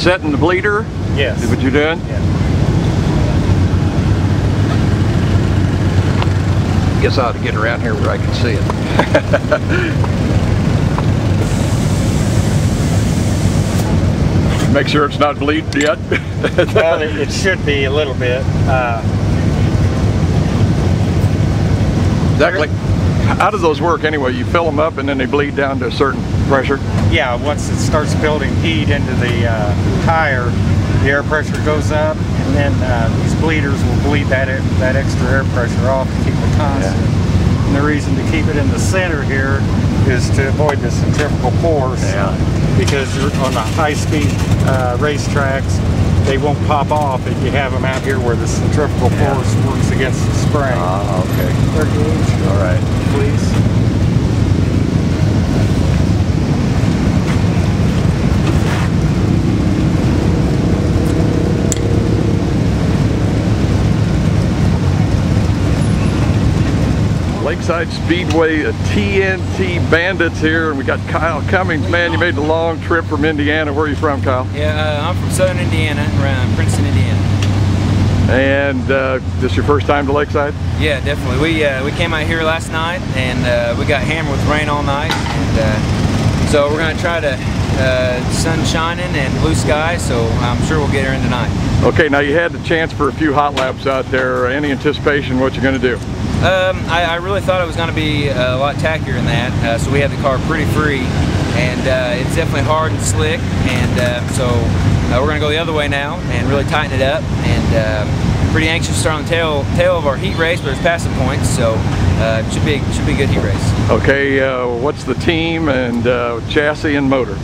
setting the bleeder? Yes. Is what you're doing? Yeah. Guess I ought to get around here where I can see it. Make sure it's not bleeding yet. Well, it should be a little bit. Exactly. How do those work anyway? You fill them up and then they bleed down to a certain pressure? Yeah, once it starts building heat into the tire, the air pressure goes up, and then these bleeders will bleed that extra air pressure off to keep it constant. Yeah. And the reason to keep it in the center here is to avoid the centrifugal force. Yeah. Because on the high-speed racetracks, they won't pop off if you have them out here where the centrifugal force works against the spring. Ah, okay. Third gauge. All right. Please. Lakeside Speedway, TNT Bandits here, and we got Kyle Cummings. Man, you made the long trip from Indiana. Where are you from, Kyle? Yeah, I'm from Southern Indiana, around Princeton, Indiana. And this your first time to Lakeside? Yeah, definitely. We came out here last night, and we got hammered with rain all night, and so we're going to try to sun shining and blue sky, so I'm sure we'll get her in tonight. Okay, now you had the chance for a few hot laps out there. Any anticipation what you're going to do? I really thought it was going to be a lot tackier than that, so we had the car pretty free, and it's definitely hard and slick, and so we're going to go the other way now and really tighten it up, and pretty anxious to start on the tail of our heat race, but there's passing points, so it should be a good heat race. Okay, what's the team and chassis and motor?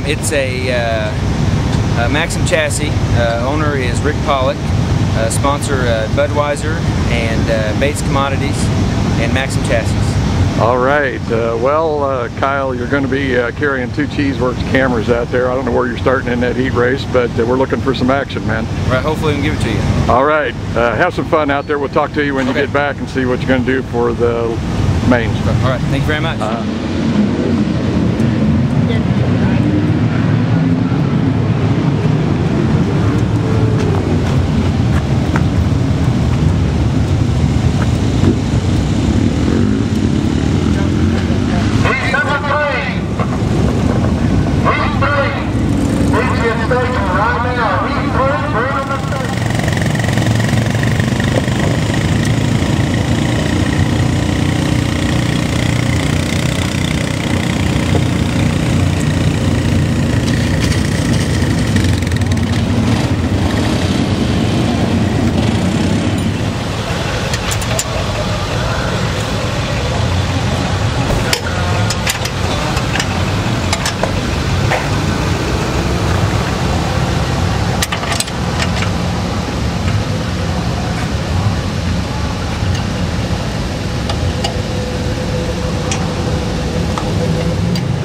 It's a Maxim chassis. Owner is Rick Pollock. Sponsor Budweiser and Bates Commodities and Maxim Chassis. All right. Well, Kyle, you're going to be carrying two Cheeseworks cameras out there. I don't know where you're starting in that heat race, but we're looking for some action, man. Right. Hopefully we can give it to you. All right. Have some fun out there. We'll talk to you when you get back and see what you're going to do for the mains. All right. Thank you very much.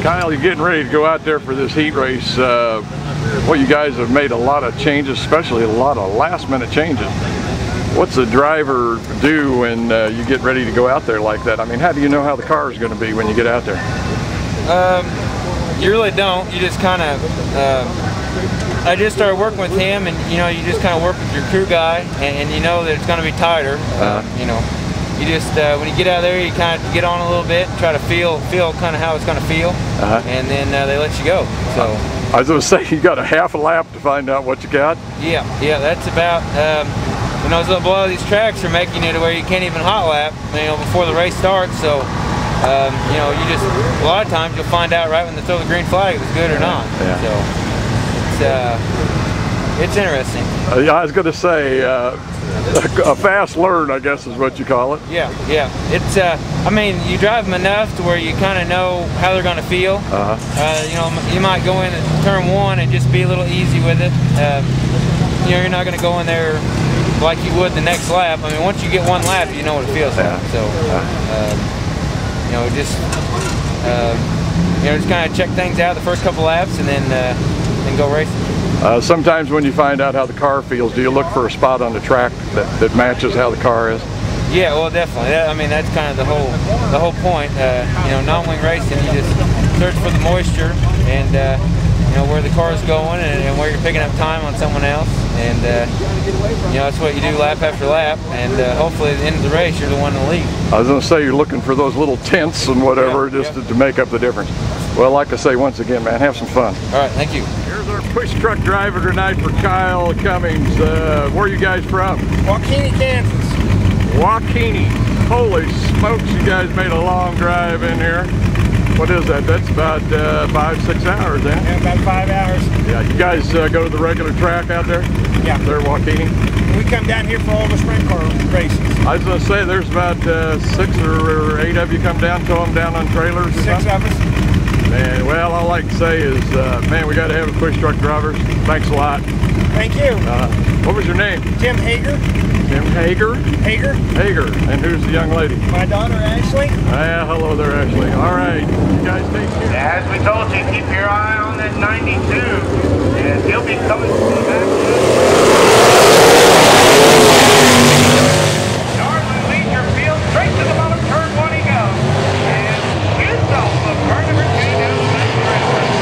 Kyle, you're getting ready to go out there for this heat race. Well, you guys have made a lot of changes, especially a lot of last-minute changes. What's the driver do when you get ready to go out there like that? I mean, how do you know how the car is going to be when you get out there? You really don't. You just kind of, I just started working with him, and you know, you just kind of work with your crew guy, and you know that it's going to be tighter. You know, you just when you get out there, you kind of get on a little bit, try to feel kind of how it's going to feel, and then they let you go. So I was going to say, you got a half a lap to find out what you got. Yeah, that's about. You know, a lot of these tracks are making it to where you can't even hot lap, you know, before the race starts. So, you know, you just a lot of times you'll find out right when they throw the green flag if it's good or not. So, it's interesting. I was going to say a fast learn, I guess, is what you call it. Yeah. It's. I mean, you drive them enough to where you kind of know how they're going to feel. You know, you might go in at turn one and just be a little easy with it. You know, you're not going to go in there like you would the next lap. I mean, once you get one lap, you know what it feels like. So, you know, just kind of check things out the first couple laps, and then go racing. Sometimes when you find out how the car feels, do you look for a spot on the track that matches how the car is? Yeah, well, definitely. I mean, that's kind of the whole point. You know, non-wing racing, you just search for the moisture, and you know, where the car's going and where you're picking up time on someone else. And you know, that's what you do lap after lap. And hopefully at the end of the race, you're the one in the lead. I was going to say you're looking for those little tenths and whatever, just to make up the difference. Well, like I say, once again, man, have some fun. All right, thank you. Here's our push truck driver tonight for Kyle Cummings. Where are you guys from? Waukeeny, Kansas. Waukeeny. Holy smokes, you guys made a long drive in here. What is that? That's about 5-6 hours, eh? Yeah, about 5 hours. Yeah, you guys go to the regular track out there? Yeah. There, Waukeeny? We come down here for all the sprint car races. I was going to say, there's about 6 or 8 of you come down, tow them down on trailers or 6 something? of us. Man, well, all I can say is, man, we got to have a push truck drivers. Thanks a lot. Thank you. What was your name? Tim Hager. Tim Hager? Hager. Hager. And who's the young lady? My daughter, Ashley. Hello there, Ashley. All right, you guys take care. As we told you, keep your eye on that 92, and he'll be coming back. Darwin leads your field straight to the bottom turn 1 he goes, and gives off of turn number 2 down the back stretch.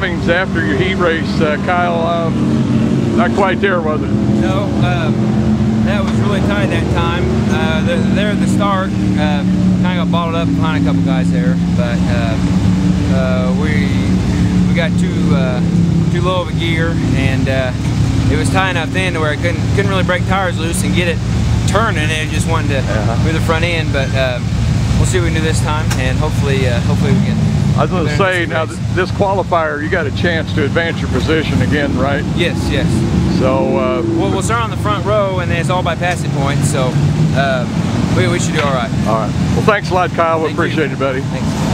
Cummings after your heat race, Kyle. Not quite there, was it? No, that was really tight that time. There at the start, kind of got bottled up behind a couple guys there, but we got too low of a gear, and it was tight enough then to where I couldn't really break tires loose and get it turning. It just wanted to move the front end, but we'll see what we can do this time, and hopefully we can. I was going to say, now this qualifier, you got a chance to advance your position again, right? Yes, yes. So we'll start on the front row, and then it's all by passing points, so we should do all right. All right. Well, thanks a lot, Kyle. We appreciate it, buddy. Thanks.